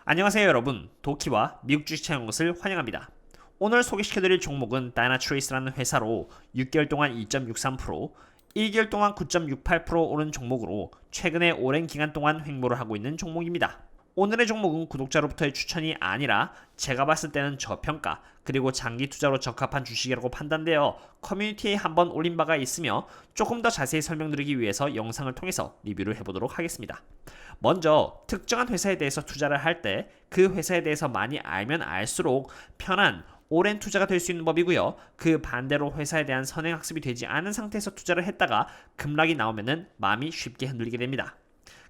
안녕하세요 여러분, 도키와 미국 주식 찾아온 것을 환영합니다. 오늘 소개시켜드릴 종목은 다이나트레이스라는 회사로 6개월 동안 2.63%, 1개월 동안 9.68% 오른 종목으로 최근에 오랜 기간 동안 횡보를 하고 있는 종목입니다. 오늘의 종목은 구독자로부터의 추천이 아니라 제가 봤을 때는 저평가 그리고 장기 투자로 적합한 주식이라고 판단되어 커뮤니티에 한번 올린 바가 있으며 조금 더 자세히 설명드리기 위해서 영상을 통해서 리뷰를 해보도록 하겠습니다. 먼저 특정한 회사에 대해서 투자를 할 때 그 회사에 대해서 많이 알면 알수록 편한 오랜 투자가 될 수 있는 법이고요. 그 반대로 회사에 대한 선행학습이 되지 않은 상태에서 투자를 했다가 급락이 나오면은 마음이 쉽게 흔들리게 됩니다.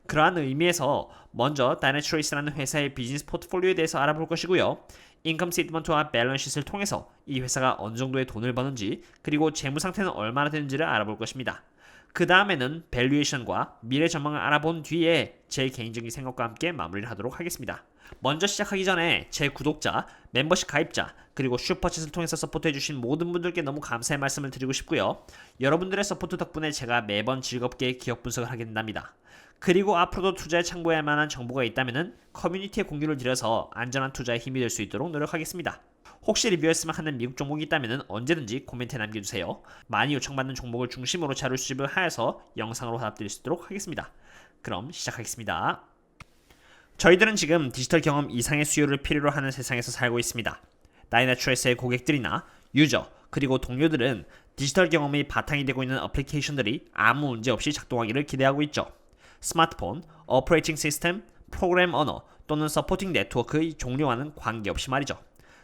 그러한 의미에서 먼저 다이나트레이스라는 회사의 비즈니스 포트폴리오에 대해서 알아볼 것이고요. 인컴 스테이트먼트와 밸런스시트를 통해서 이 회사가 어느 정도의 돈을 버는지 그리고 재무 상태는 얼마나 되는지를 알아볼 것입니다. 그 다음에는 밸류에이션과 미래 전망을 알아본 뒤에 제 개인적인 생각과 함께 마무리를 하도록 하겠습니다. 먼저 시작하기 전에 제 구독자, 멤버십 가입자, 그리고 슈퍼챗을 통해서 서포트해주신 모든 분들께 너무 감사의 말씀을 드리고 싶고요. 여러분들의 서포트 덕분에 제가 매번 즐겁게 기업 분석을 하게 된답니다. 그리고 앞으로도 투자에 참고할 만한 정보가 있다면 커뮤니티에 공유를 드려서 안전한 투자에 힘이 될 수 있도록 노력하겠습니다. 혹시 리뷰했으면 하는 미국 종목이 있다면 언제든지 코멘트에 남겨주세요. 많이 요청받는 종목을 중심으로 자료 수집을 하여서 영상으로 답드릴 수 있도록 하겠습니다. 그럼 시작하겠습니다. 저희들은 지금 디지털 경험 이상의 수요를 필요로 하는 세상에서 살고 있습니다. 다이나트레이스의 고객들이나 유저 그리고 동료들은 디지털 경험이 바탕이 되고 있는 어플리케이션들이 아무 문제 없이 작동하기를 기대하고 있죠. 스마트폰, 오퍼레이팅 시스템, 프로그램 언어 또는 서포팅 네트워크의 종류와는 관계없이 말이죠.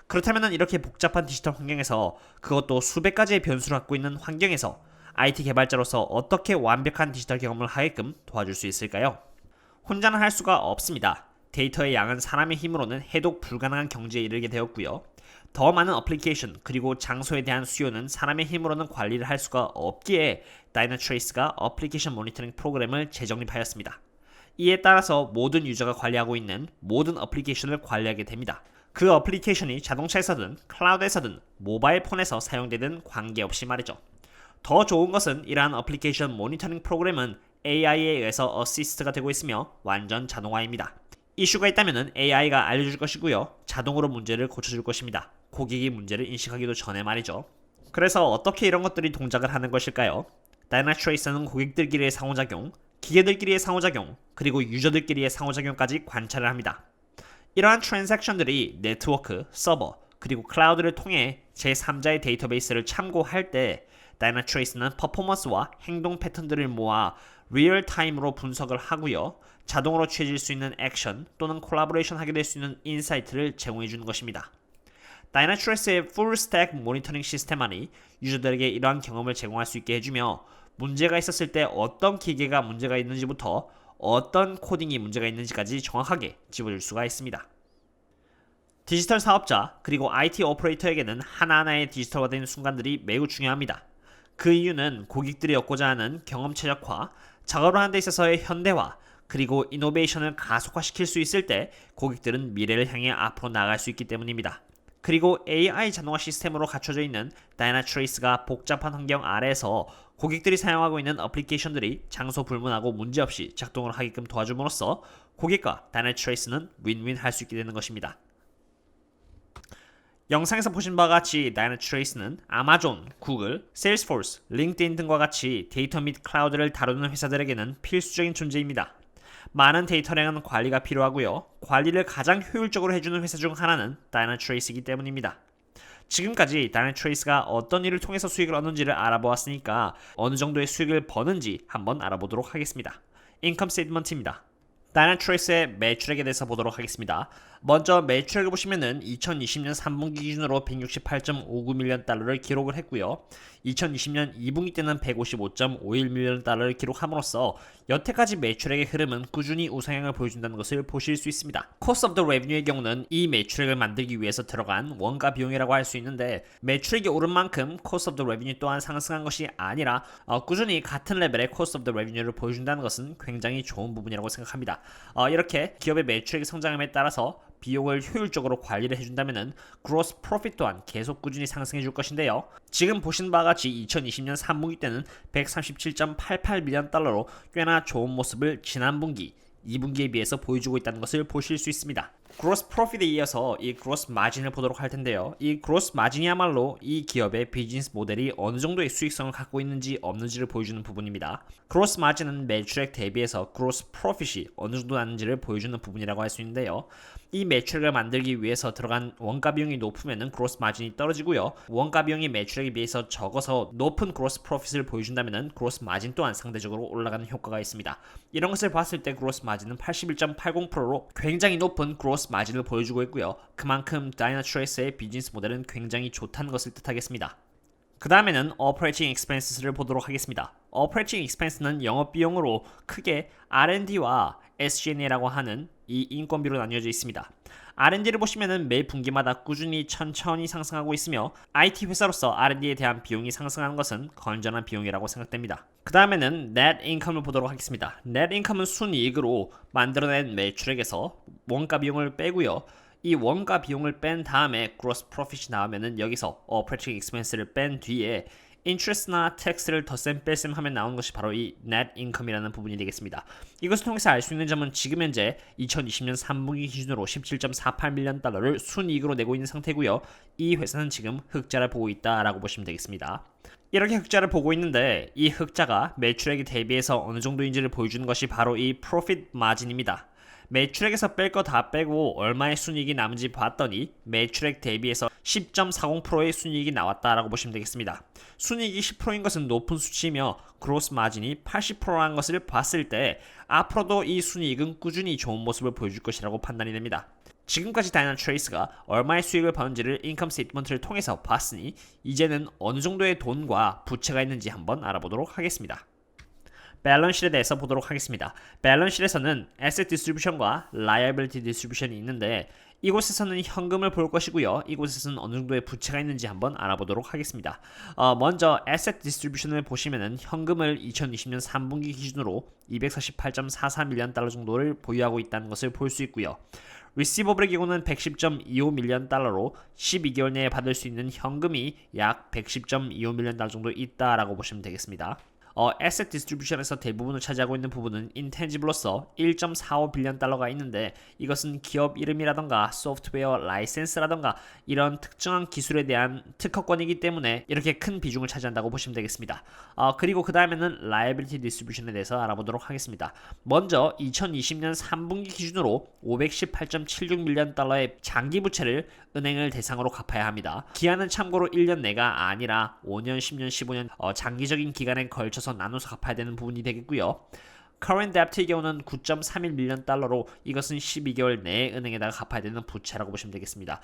그렇다면 이렇게 복잡한 디지털 환경에서 그것도 수백 가지의 변수를 갖고 있는 환경에서 IT 개발자로서 어떻게 완벽한 디지털 경험을 하게끔 도와줄 수 있을까요? 혼자는 할 수가 없습니다. 데이터의 양은 사람의 힘으로는 해독 불가능한 경지에 이르게 되었고요. 더 많은 어플리케이션 그리고 장소에 대한 수요는 사람의 힘으로는 관리를 할 수가 없기에 다이나트레이스가 어플리케이션 모니터링 프로그램을 재정립하였습니다. 이에 따라서 모든 유저가 관리하고 있는 모든 어플리케이션을 관리하게 됩니다. 그 어플리케이션이 자동차에서든 클라우드에서든 모바일 폰에서 사용되든 관계없이 말이죠. 더 좋은 것은 이러한 어플리케이션 모니터링 프로그램은 AI에 의해서 어시스트가 되고 있으며 완전 자동화입니다. 이슈가 있다면 AI가 알려줄 것이고요. 자동으로 문제를 고쳐줄 것입니다. 고객이 문제를 인식하기도 전에 말이죠. 그래서 어떻게 이런 것들이 동작을 하는 것일까요? 다이나트레이스는 고객들끼리의 상호작용, 기계들끼리의 상호작용, 그리고 유저들끼리의 상호작용까지 관찰을 합니다. 이러한 트랜잭션들이 네트워크, 서버, 그리고 클라우드를 통해 제3자의 데이터베이스를 참고할 때 다이나트레이스는 퍼포먼스와 행동 패턴들을 모아 리얼타임으로 분석을 하고요. 자동으로 취해질 수 있는 액션 또는 콜라보레이션 하게 될 수 있는 인사이트를 제공해 주는 것입니다. 다이나트레이스의 풀스택 모니터링 시스템 안이 유저들에게 이러한 경험을 제공할 수 있게 해주며 문제가 있었을 때 어떤 기계가 문제가 있는지부터 어떤 코딩이 문제가 있는지까지 정확하게 짚어줄 수가 있습니다. 디지털 사업자 그리고 IT 오퍼레이터에게는 하나하나의 디지털화된 순간들이 매우 중요합니다. 그 이유는 고객들이 얻고자 하는 경험 최적화, 작업을 하는 데 있어서의 현대화, 그리고 이노베이션을 가속화시킬 수 있을 때 고객들은 미래를 향해 앞으로 나아갈 수 있기 때문입니다. 그리고 AI 자동화 시스템으로 갖춰져 있는 다이나트레이스가 복잡한 환경 아래에서 고객들이 사용하고 있는 어플리케이션들이 장소 불문하고 문제없이 작동을 하게끔 도와줌으로써 고객과 다이나트레이스는 윈윈 할 수 있게 되는 것입니다. 영상에서 보신 바와 같이 다이나트레이스는 아마존, 구글, 세일스포스, 링크드인 등과 같이 데이터 및 클라우드를 다루는 회사들에게는 필수적인 존재입니다. 많은 데이터량은 관리가 필요하고요. 관리를 가장 효율적으로 해주는 회사 중 하나는 다이나트레이스이기 때문입니다. 지금까지 다이나트레이스가 어떤 일을 통해서 수익을 얻는지를 알아보았으니까 어느 정도의 수익을 버는지 한번 알아보도록 하겠습니다. 인컴 스테이트먼트입니다. 다이나트레이스의 매출액에 대해서 보도록 하겠습니다. 먼저 매출액을 보시면은 2020년 3분기 기준으로 168.59 밀리언 달러를 기록을 했고요. 2020년 2분기 때는 155.51 밀리언 달러를 기록함으로써 여태까지 매출액의 흐름은 꾸준히 우상향을 보여준다는 것을 보실 수 있습니다. Cost of the Revenue의 경우는 이 매출액을 만들기 위해서 들어간 원가 비용이라고 할 수 있는데 매출액이 오른 만큼 Cost of the Revenue 또한 상승한 것이 아니라 꾸준히 같은 레벨의 Cost of the Revenue를 보여준다는 것은 굉장히 좋은 부분이라고 생각합니다. 이렇게 기업의 매출액이 성장함에 따라서 비용을 효율적으로 관리를 해준다면 Gross Profit 또한 계속 꾸준히 상승해 줄 것인데요. 지금 보신 바와 같이 2020년 3분기 때는 137.88 밀리언 달러로 꽤나 좋은 모습을 지난 분기, 2분기에 비해서 보여주고 있다는 것을 보실 수 있습니다. 그로스 프로핏에 이어서 이 그로스 마진을 보도록 할 텐데요. 이 그로스 마진이야말로 이 기업의 비즈니스 모델이 어느 정도의 수익성을 갖고 있는지 없는지를 보여주는 부분입니다. 그로스 마진은 매출액 대비해서 그로스 프로핏이 어느 정도 나는지를 보여주는 부분이라고 할 수 있는데요. 이 매출액을 만들기 위해서 들어간 원가 비용이 높으면 그로스 마진이 떨어지고요. 원가 비용이 매출액에 비해서 적어서 높은 그로스 프로핏을 보여준다면 그로스 마진 또한 상대적으로 올라가는 효과가 있습니다. 이런 것을 봤을 때 그로스 마진은 81.80%로 굉장히 높은 그로스 마진을 보여주고 있고요. 그만큼 다이나트레이스의 비즈니스 모델은 굉장히 좋다는 것을 뜻하겠습니다. 그 다음에는 Operating Expenses를 보도록 하겠습니다. Operating Expense는 영업비용으로 크게 R&D와 SG&A라고 하는 이 인건비로 나뉘어져 있습니다. R&D를 보시면은 매 분기마다 꾸준히 천천히 상승하고 있으며 IT 회사로서 R&D에 대한 비용이 상승하는 것은 건전한 비용이라고 생각됩니다. 그 다음에는 Net Income을 보도록 하겠습니다. Net Income은 순이익으로 만들어낸 매출액에서 원가 비용을 빼고요. 이 원가 비용을 뺀 다음에 gross profit이 나오면은 여기서 operating expense를 뺀 뒤에 interest나 tax를 덧셈 뺄셈 하면 나오는 것이 바로 이 net income이라는 부분이 되겠습니다. 이것을 통해서 알 수 있는 점은 지금 현재 2020년 3분기 기준으로 17.48밀리언 달러를 순이익으로 내고 있는 상태고요. 이 회사는 지금 흑자를 보고 있다라고 보시면 되겠습니다. 이렇게 흑자를 보고 있는데 이 흑자가 매출액에 대비해서 어느 정도인지를 보여주는 것이 바로 이 profit margin입니다. 매출액에서 뺄 거 다 빼고 얼마의 순이익이 남은지 봤더니 매출액 대비해서 10.40%의 순이익이 나왔다라고 보시면 되겠습니다. 순이익이 10%인 것은 높은 수치이며 그로스 마진이 80%라는 것을 봤을 때 앞으로도 이 순이익은 꾸준히 좋은 모습을 보여줄 것이라고 판단이 됩니다. 지금까지 다이나트레이스가 얼마의 수익을 버는지를 인컴 스테이트먼트를 통해서 봤으니 이제는 어느 정도의 돈과 부채가 있는지 한번 알아보도록 하겠습니다. 밸런스실에 대해서 보도록 하겠습니다. 밸런스실에서는 Asset Distribution과 Liability Distribution이 있는데 이곳에서는 현금을 볼 것이고요. 이곳에서는 어느 정도의 부채가 있는지 한번 알아보도록 하겠습니다. 먼저 Asset Distribution을 보시면은 현금을 2020년 3분기 기준으로 248.44밀리언 달러 정도를 보유하고 있다는 것을 볼 수 있고요. 리시버블의 경우는 110.25밀리언 달러로 12개월 내에 받을 수 있는 현금이 약 110.25밀리언 달러 정도 있다라고 보시면 되겠습니다. Asset Distribution에서 대부분을 차지하고 있는 부분은 Intangible로서 1.45빌리언 달러가 있는데 이것은 기업 이름이라던가 소프트웨어 라이센스라던가 이런 특정한 기술에 대한 특허권이기 때문에 이렇게 큰 비중을 차지한다고 보시면 되겠습니다. 그리고 그 다음에는 Liability Distribution에 대해서 알아보도록 하겠습니다. 먼저 2020년 3분기 기준으로 518.76밀리언 달러의 장기 부채를 은행을 대상으로 갚아야 합니다. 기한은 참고로 1년 내가 아니라 5년, 10년, 15년 장기적인 기간에 걸쳐서 나눠서 갚아야 되는 부분이 되겠고요. Current Debt의 경우는 9.31밀리언 달러로 이것은 12개월 내에 은행에다가 갚아야 되는 부채라고 보시면 되겠습니다.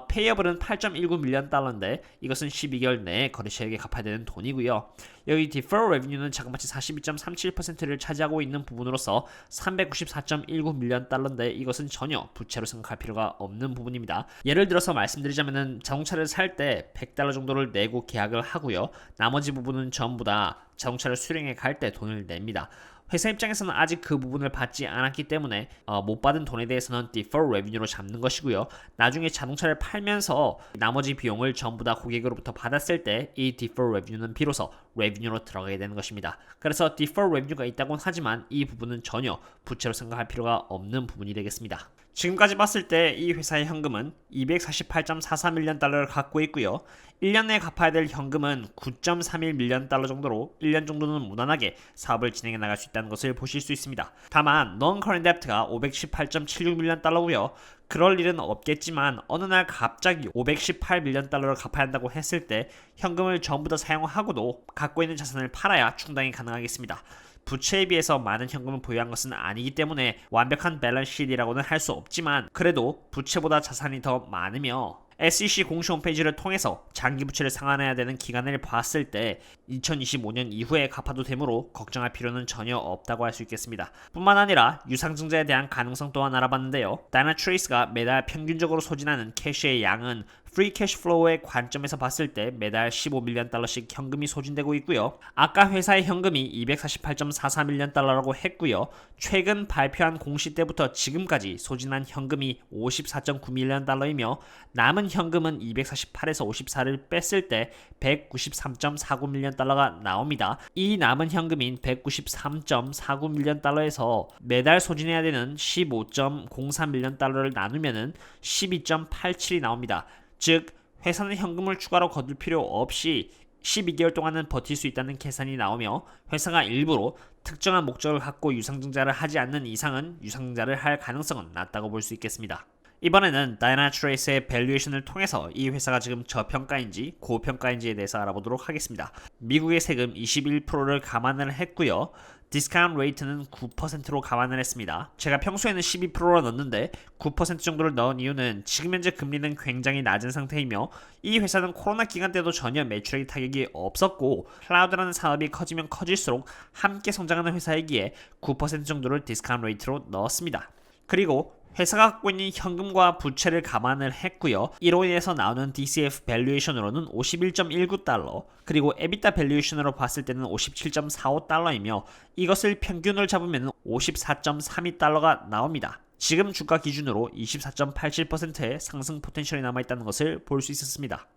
Payable은 8.19밀리언 달러인데 이것은 12개월 내에 거래처에게 갚아야 되는 돈이고요. 여기 Deferred Revenue는 자그마치 42.37%를 차지하고 있는 부분으로서 394.19밀리언 달러인데 이것은 전혀 부채로 생각할 필요가 없는 부분입니다. 예를 들어서 말씀드리자면은 자동차를 살 때 $100 정도를 내고 계약을 하고요. 나머지 부분은 전부 다 자동차를 수령해 갈 때 돈을 냅니다. 회사 입장에서는 아직 그 부분을 받지 않았기 때문에 못 받은 돈에 대해서는 deferred revenue로 잡는 것이고요. 나중에 자동차를 팔면서 나머지 비용을 전부 다 고객으로부터 받았을 때 이 deferred revenue는 비로소 revenue로 들어가게 되는 것입니다. 그래서 deferred revenue가 있다고는 하지만 이 부분은 전혀 부채로 생각할 필요가 없는 부분이 되겠습니다. 지금까지 봤을 때 이 회사의 현금은 248.44밀리언 달러를 갖고 있고요. 1년 내에 갚아야 될 현금은 9.31밀리언 달러 정도로 1년 정도는 무난하게 사업을 진행해 나갈 수 있다는 것을 보실 수 있습니다. 다만 Non-Current Debt가 518.76밀리언 달러고요. 그럴 일은 없겠지만 어느 날 갑자기 518밀리언 달러를 갚아야 한다고 했을 때 현금을 전부 다 사용하고도 갖고 있는 자산을 팔아야 충당이 가능하겠습니다. 부채에 비해서 많은 현금을 보유한 것은 아니기 때문에 완벽한 밸런스시트라고는 할 수 없지만 그래도 부채보다 자산이 더 많으며 SEC 공식 홈페이지를 통해서 장기 부채를 상환해야 되는 기간을 봤을 때 2025년 이후에 갚아도 되므로 걱정할 필요는 전혀 없다고 할 수 있겠습니다. 뿐만 아니라 유상증자에 대한 가능성 또한 알아봤는데요. 다이나트레이스가 매달 평균적으로 소진하는 캐시의 양은 프리 캐시 플로우의 관점에서 봤을 때 매달 15밀리언 달러씩 현금이 소진되고 있고요. 아까 회사의 현금이 248.44밀리언 달러라고 했고요. 최근 발표한 공시 때부터 지금까지 소진한 현금이 54.9밀리언 달러이며 남은 현금은 248에서 54를 뺐을 때 193.49밀리언 달러가 나옵니다. 이 남은 현금인 193.49밀리언 달러에서 매달 소진해야 되는 15.03밀리언 달러를 나누면은 12.87이 나옵니다. 즉 회사는 현금을 추가로 거둘 필요 없이 12개월 동안은 버틸 수 있다는 계산이 나오며 회사가 일부러 특정한 목적을 갖고 유상증자를 하지 않는 이상은 유상증자를 할 가능성은 낮다고 볼 수 있겠습니다. 이번에는 다이나트레이스의 밸류에이션을 통해서 이 회사가 지금 저평가인지 고평가인지에 대해서 알아보도록 하겠습니다. 미국의 세금 21%를 감안을 했고요. 디스카운트 레이트는 9%로 감안을 했습니다. 제가 평소에는 12%로 넣었는데 9% 정도를 넣은 이유는 지금 현재 금리는 굉장히 낮은 상태이며 이 회사는 코로나 기간 때도 전혀 매출액 타격이 없었고 클라우드라는 사업이 커지면 커질수록 함께 성장하는 회사이기에 9% 정도를 디스카운트 레이트로 넣었습니다. 그리고 회사가 갖고 있는 현금과 부채를 감안을 했고요. 이로 인해서 나오는 DCF 밸류에이션으로는 51.19달러, 그리고 EBITDA 밸류에이션으로 봤을 때는 57.45달러이며 이것을 평균을 잡으면 54.32달러가 나옵니다. 지금 주가 기준으로 24.87%의 상승 포텐셜이 남아있다는 것을 볼 수 있었습니다.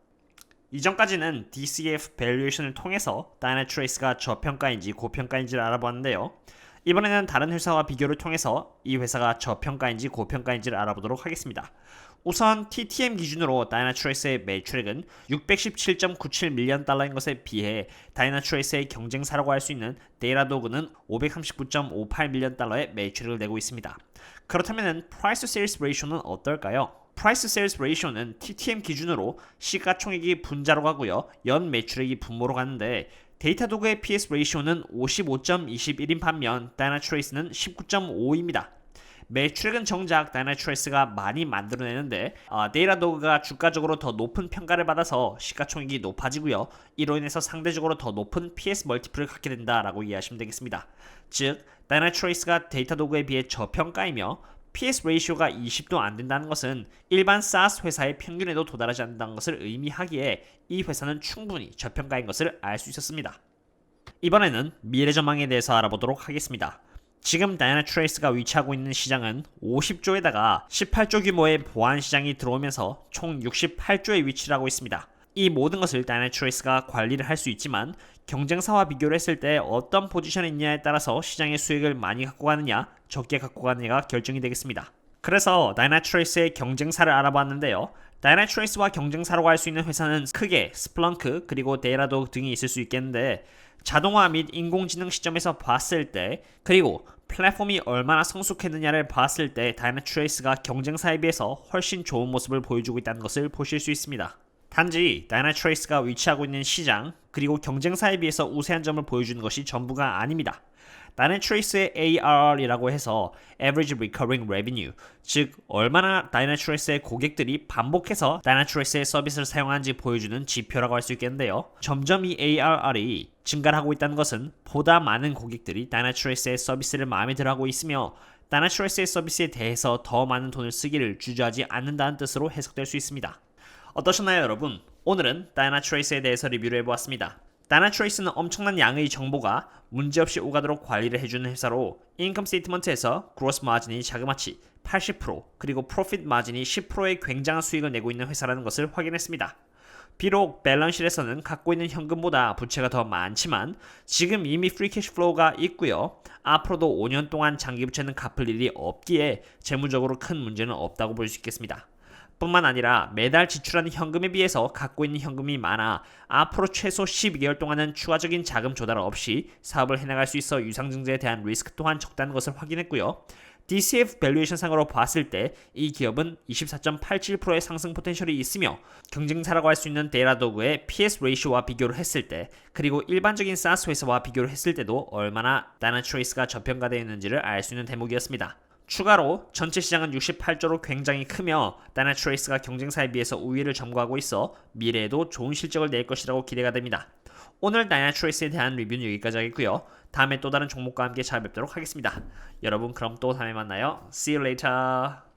이전까지는 DCF 밸류에이션을 통해서 다이나트레이스가 저평가인지 고평가인지를 알아보았는데요. 이번에는 다른 회사와 비교를 통해서 이 회사가 저평가인지 고평가인지를 알아보도록 하겠습니다. 우선 TTM 기준으로 다이나트레이스의 매출액은 617.97밀리언 달러인 것에 비해 다이나트레이스의 경쟁사라고 할 수 있는 데이터도그는 539.58밀리언 달러의 매출액을 내고 있습니다. 그렇다면 Price to Sales Ratio는 어떨까요? Price to Sales Ratio는 TTM 기준으로 시가총액이 분자로 가고요. 연 매출액이 분모로 가는데 데이터도그의 PS 레이쇼는 55.21인 반면 다이나트레이스는 19.5입니다. 매출액은 정작 다이나트레이스가 많이 만들어내는데 데이터도그가 주가적으로 더 높은 평가를 받아서 시가총액이 높아지고요. 이로 인해서 상대적으로 더 높은 PS 멀티플을 갖게 된다라고 이해하시면 되겠습니다. 즉 다이나트레이스가 데이터도그에 비해 저평가이며 PS 레이쇼가 20도 안 된다는 것은 일반 SaaS 회사의 평균에도 도달하지 않는다는 것을 의미하기에 이 회사는 충분히 저평가인 것을 알 수 있었습니다. 이번에는 미래 전망에 대해서 알아보도록 하겠습니다. 지금 다이나트레이스가 위치하고 있는 시장은 50조에다가 18조 규모의 보안 시장이 들어오면서 총 68조의 위치를 하고 있습니다. 이 모든 것을 다이나트레이스가 관리를 할 수 있지만 경쟁사와 비교를 했을 때 어떤 포지션에 있냐에 따라서 시장의 수익을 많이 갖고 가느냐 적게 갖고 가느냐가 결정이 되겠습니다. 그래서 다이나트레이스의 경쟁사를 알아봤는데요. 다이나트레이스와 경쟁사라고 할 수 있는 회사는 크게 스플렁크 그리고 데이터도그 등이 있을 수 있겠는데 자동화 및 인공지능 시점에서 봤을 때 그리고 플랫폼이 얼마나 성숙했느냐를 봤을 때 다이나트레이스가 경쟁사에 비해서 훨씬 좋은 모습을 보여주고 있다는 것을 보실 수 있습니다. 단지 다이나트레이스가 위치하고 있는 시장 그리고 경쟁사에 비해서 우세한 점을 보여주는 것이 전부가 아닙니다. 다이나트레이스의 ARR이라고 해서 Average Recurring Revenue, 즉 얼마나 다이나트레이스의 고객들이 반복해서 다이나트레이스의 서비스를 사용하는지 보여주는 지표라고 할 수 있겠는데요. 점점 이 ARR이 증가를 하고 있다는 것은 보다 많은 고객들이 다이나트레이스의 서비스를 마음에 들어하고 있으며 다이나트레이스의 서비스에 대해서 더 많은 돈을 쓰기를 주저하지 않는다는 뜻으로 해석될 수 있습니다. 어떠셨나요 여러분? 오늘은 다이나트레이스에 대해서 리뷰를 해보았습니다. 다이나트레이스는 엄청난 양의 정보가 문제없이 오가도록 관리를 해주는 회사로 인컴 스테이트먼트에서 그로스 마진이 자그마치 80% 그리고 프로핏 마진이 10%의 굉장한 수익을 내고 있는 회사라는 것을 확인했습니다. 비록 밸런스실에서는 갖고 있는 현금보다 부채가 더 많지만 지금 이미 프리 캐시 플로우가 있고요. 앞으로도 5년 동안 장기 부채는 갚을 일이 없기에 재무적으로 큰 문제는 없다고 볼 수 있겠습니다. 뿐만 아니라 매달 지출하는 현금에 비해서 갖고 있는 현금이 많아 앞으로 최소 12개월 동안은 추가적인 자금 조달 없이 사업을 해나갈 수 있어 유상증자에 대한 리스크 또한 적다는 것을 확인했고요. DCF 밸류에이션 상으로 봤을 때 이 기업은 24.87%의 상승 포텐셜이 있으며 경쟁사라고 할 수 있는 데이터도그의 PS 레이쇼와 비교를 했을 때 그리고 일반적인 SaaS 회사와 비교를 했을 때도 얼마나 다이나트레이스가 저평가되어 있는지를 알 수 있는 대목이었습니다. 추가로 전체 시장은 68조로 굉장히 크며 다이나트레이스가 경쟁사에 비해서 우위를 점거하고 있어 미래에도 좋은 실적을 낼 것이라고 기대가 됩니다. 오늘 다이나트레이스에 대한 리뷰는 여기까지 하겠고요. 다음에 또 다른 종목과 함께 찾아뵙도록 하겠습니다. 여러분 그럼 또 다음에 만나요. See you later.